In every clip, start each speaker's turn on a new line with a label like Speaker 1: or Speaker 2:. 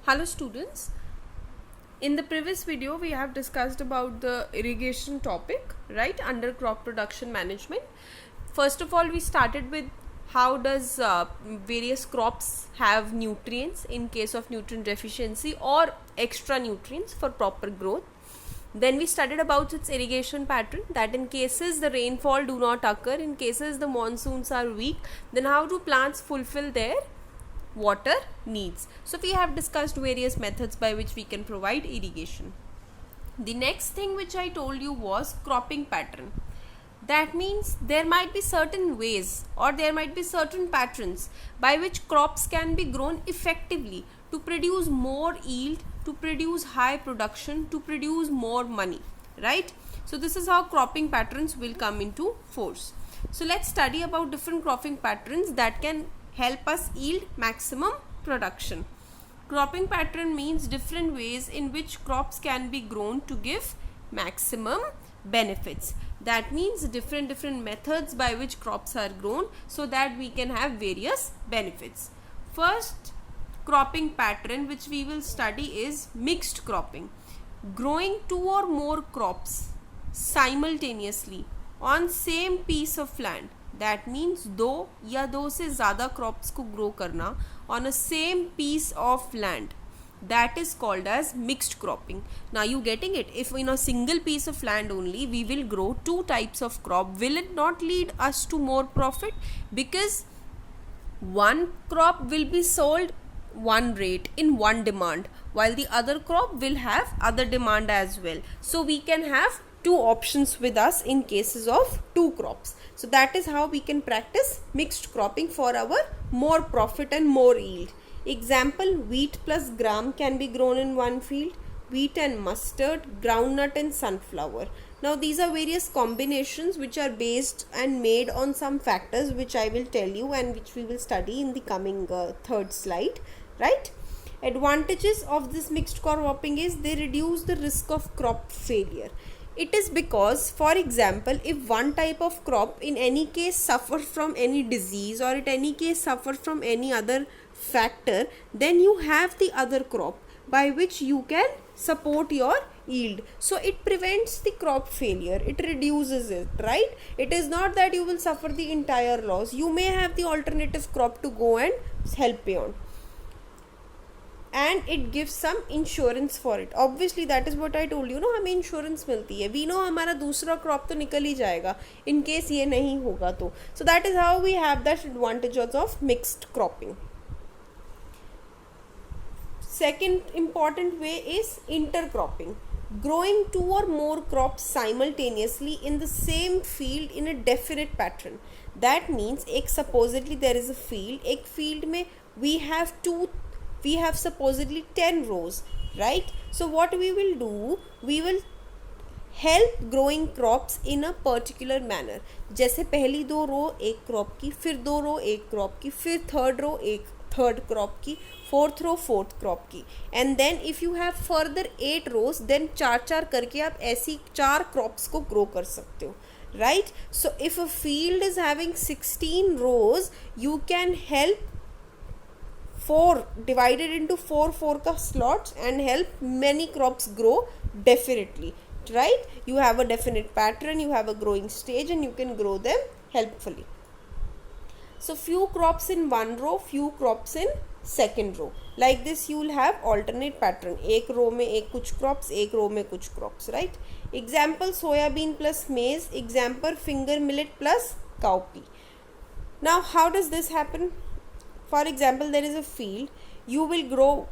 Speaker 1: Hello students, in the previous video we have discussed about the irrigation topic, right, under crop production management. First of all, we started with how does various crops have nutrients in case of nutrient deficiency or extra nutrients for proper growth. Then we studied about its irrigation pattern, that in cases the rainfall do not occur, in cases the monsoons are weak, then how do plants fulfill their water needs. So we have discussed various methods by which we can provide irrigation. The next thing which I told you was cropping pattern. That means there might be certain ways or there might be certain patterns by which crops can be grown effectively to produce more yield, to produce high production, to produce more money, right? So this is how cropping patterns will come into force. So let's study about different cropping patterns that can help us yield maximum production. Cropping pattern means different ways in which crops can be grown to give maximum benefits. That means different methods by which crops are grown so that we can have various benefits. First cropping pattern which we will study is mixed cropping. Growing two or more crops simultaneously on same piece of land. That means दो या दो से ज़्यादा crops को grow करना on a same piece of land, that is called as mixed cropping. Now you getting it? If in a single piece of land only we will grow two types of crop, will it not lead us to more profit? Because one crop will be sold one rate in one demand while the other crop will have other demand as well. So we can have two options with us in cases of two crops. So that is how we can practice mixed cropping for our more profit and more yield. Example, wheat plus gram can be grown in one field, wheat and mustard, groundnut and sunflower. Now these are various combinations which are based and made on some factors which I will tell you and which we will study in the coming third slide, right? Advantages of this mixed cropping is they reduce the risk of crop failure. It is because, for example, if one type of crop in any case suffers from any disease or in any case suffers from any other factor, then you have the other crop by which you can support your yield. So it prevents the crop failure, it reduces it, right? It is not that you will suffer the entire loss. You may have the alternative crop to go and help you on. And it gives some insurance for it. Obviously that is what I told you, हमें insurance मिलती है. We know हमारा दूसरा crop तो निकल ही जाएगा in case ये नहीं होगा तो. So that is how we have that advantages of mixed cropping. Second important way is intercropping. Growing two or more crops simultaneously in the same field in a definite pattern. That means एक supposedly there is a field, एक field में we have supposedly 10 rows, right? So what we will do, we will help growing crops in a particular manner. जैसे पहली दो रो एक crop की, फिर दो रो एक क्रॉप की, फिर थर्ड रो एक थर्ड क्रॉप की, फोर्थ रो फोर्थ क्रॉप की, and then if you have further 8 rows, then चार करके आप ऐसी 4 क्रॉप्स को ग्रो कर सकते हो, right? So if a field is having 16 rows, you can help 4 divided into 4 ka slots and help many crops grow definitely, right? You have a definite pattern, you have a growing stage and you can grow them helpfully. So few crops in one row, few crops in second row, like this you will have alternate pattern. एक row में एक कुछ crops, एक row में कुछ crops, right? Example, soybean plus maize. Example, finger millet plus cowpea. Now how does this happen? For example, there is a field, you will grow,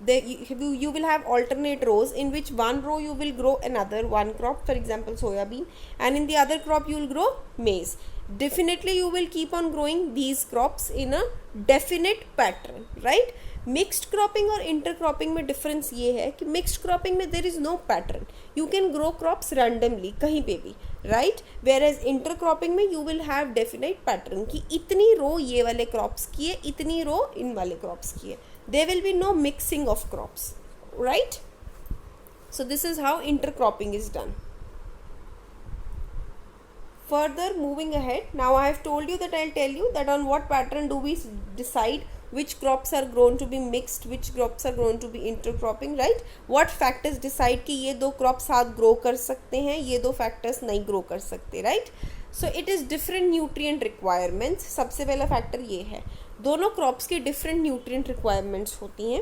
Speaker 1: you will have alternate rows in which one row you will grow another one crop, for example soybean, and in the other crop you will grow maize. Definitely you will keep on growing these crops in a definite pattern, right? Mixed cropping और intercropping में difference ये है कि mixed cropping में there is no pattern. You can grow crops randomly कहीं पे भी, right? Whereas intercropping में you will have definite pattern कि इतनी रो ये वाले crops की है, इतनी रो इन वाले crops की है. There will be no mixing of crops, right? So this is how intercropping is done. Further moving ahead, now I have told you that I'll tell you that on what pattern do we decide which crops are grown to be mixed, which crops are grown to be intercropping, right? What factors decide कि ये दो crop साथ grow कर सकते हैं, ये दो factors नहीं ग्रो कर सकते, right? So it is different nutrient requirements. सबसे पहला फैक्टर ये है, दोनों क्रॉप्स की डिफरेंट न्यूट्रिएंट रिक्वायरमेंट्स होती हैं.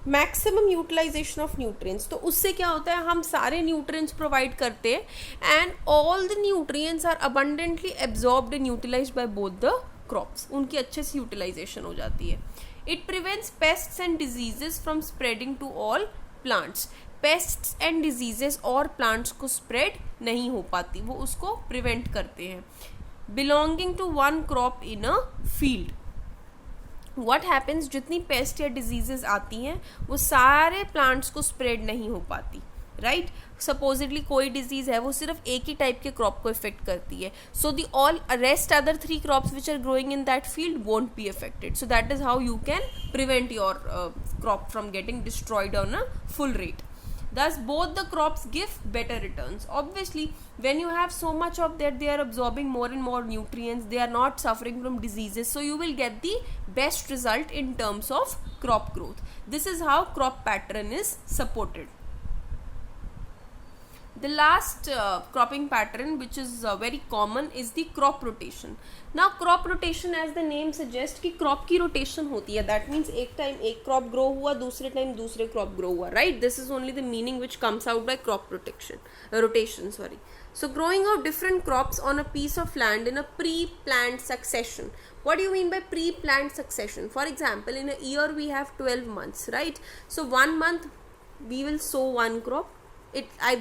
Speaker 1: मैक्सिमम यूटिलाइजेशन ऑफ न्यूट्रिएंट्स, तो उससे क्या होता है, हम सारे न्यूट्रिएंट्स प्रोवाइड करते हैं and all the nutrients are abundantly absorbed and utilised by both the crops. उनकी अच्छे से यूटिलाइजेशन हो जाती है. It prevents pests and diseases from spreading to all plants. Pests and diseases और प्लांट्स को स्प्रेड नहीं हो पाती, वो उसको प्रिवेंट करते हैं. Belonging to one crop in a field, what happens, जितनी पेस्ट या डिजीजेस आती हैं वो सारे प्लांट्स को स्प्रेड नहीं हो पाती, राइट? सपोजिटली कोई डिजीज है वो सिर्फ एक ही टाइप के क्रॉप को इफेक्ट करती है, so the all rest other 3 crops which are growing in that field won't be affected. So that is how you can prevent your crop from getting destroyed on a full rate. Thus both the crops give better returns. Obviously when you have so much of that, they are absorbing more and more nutrients, they are not suffering from diseases, so you will get the best result in terms of crop growth. This is how crop pattern is supported. The last cropping pattern which is very common is the crop rotation. Now crop rotation, as the name suggests, कि crop की rotation होती है. That means एक time एक crop grow हुआ, दूसरे time दूसरे crop grow हुआ, right? This is only the meaning which comes out by crop rotation. So growing of different crops on a piece of land in a pre-planned succession. What do you mean by pre-planned succession? For example, in a year we have 12 months, right? So 1 month we will sow one crop.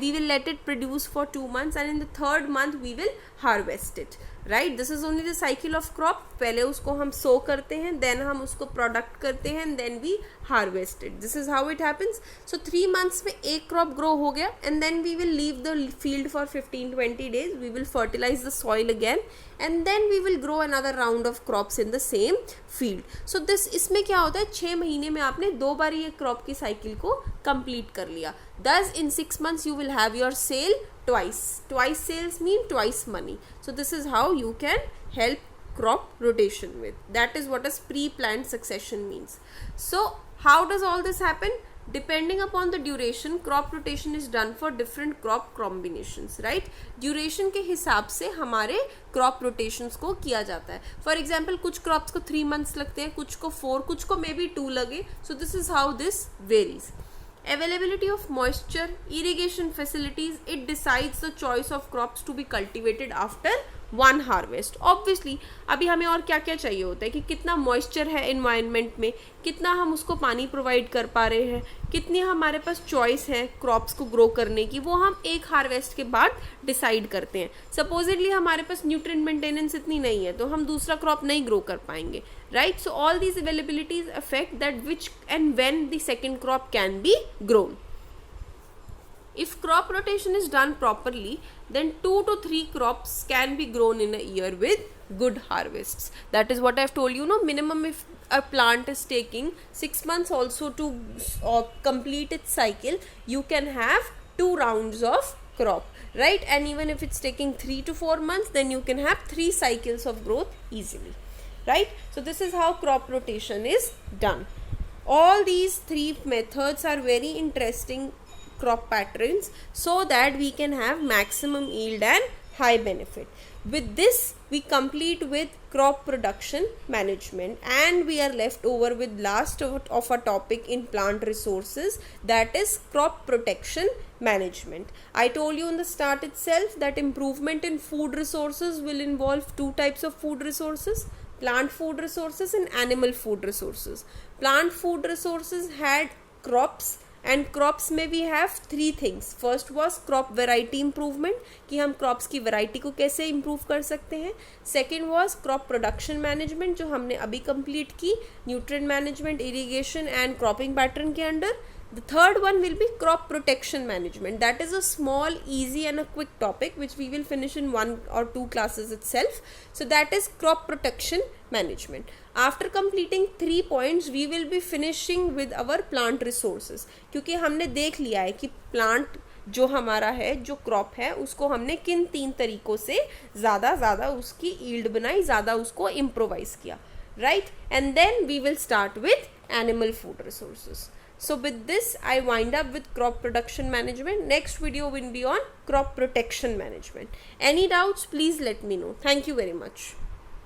Speaker 1: We will let it produce for 2 months and in the 3rd month we will harvest it, right? This is only the cycle of crop. पहले उसको हम sow करते हैं, then हम उसको product करते हैं, then we harvest it. This is how it happens. So 3 months में एक crop grow हो गया and then we will leave the field for 15-20 days. We will fertilize the soil again and then we will grow another round of crops in the same field. So this इसमें क्या होता है, 6 महीने में आपने 2 बार ये crop की cycle को complete कर लिया. Thus in 6 months you will have your sale twice. Twice sales mean twice money. So this is how you can help crop rotation with. That is what a pre-planned succession means. So how does all this happen? Depending upon the duration, crop rotation is done for different crop combinations, right? Duration के हिसाब से हमारे crop rotations को किया जाता है. For example, कुछ crops को 3 months लगते हैं, कुछ को 4, कुछ को maybe 2 लगे. So this is how this varies. Availability of moisture, irrigation facilities, it decides the choice of crops to be cultivated after one harvest. Obviously अभी हमें और क्या क्या चाहिए होता है कि कितना moisture है environment में, कितना हम उसको पानी provide कर पा रहे हैं, कितनी हमारे पास choice है crops को grow करने की, वो हम एक harvest के बाद decide करते हैं. Supposedly हमारे पास nutrient maintenance इतनी नहीं है तो हम दूसरा crop नहीं grow कर पाएंगे, right? So all these availabilities affect that which and when the second crop can be grown. If crop rotation is done properly, then 2 to 3 crops can be grown in a year with good harvests. That is what I have told you, no? Minimum if a plant is taking 6 months also to complete its cycle, you can have 2 rounds of crop, right? And even if it's taking 3 to 4 months, then you can have 3 cycles of growth easily, right? So this is how crop rotation is done. All these 3 methods are very interesting crop patterns so that we can have maximum yield and high benefit. With this we complete with crop production management and we are left over with last of a topic in plant resources, that is crop protection management. I told you in the start itself that improvement in food resources will involve 2 types of food resources: plant food resources and animal food resources. Plant food resources had crops and crops में we have 3 things. First was crop variety improvement, कि हम crops की variety को कैसे improve कर सकते हैं. Second was crop production management, जो हमने अभी complete की, nutrient management, irrigation and cropping pattern के under. The third one will be crop protection management. That is a small, easy and a quick topic which we will finish in 1 or 2 classes itself. So that is crop protection management. After completing 3 points, we will be finishing with our plant resources. क्योंकि हमने देख लिया है कि plant जो हमारा है, जो crop है, उसको हमने किन 3 तरीकों से ज़्यादा उसकी yield बनाई, ज़्यादा उसको improvise किया. right? And then we will start with animal food resources. So with this, I wind up with crop production management. Next video will be on crop protection management. Any doubts, please let me know. Thank you very much.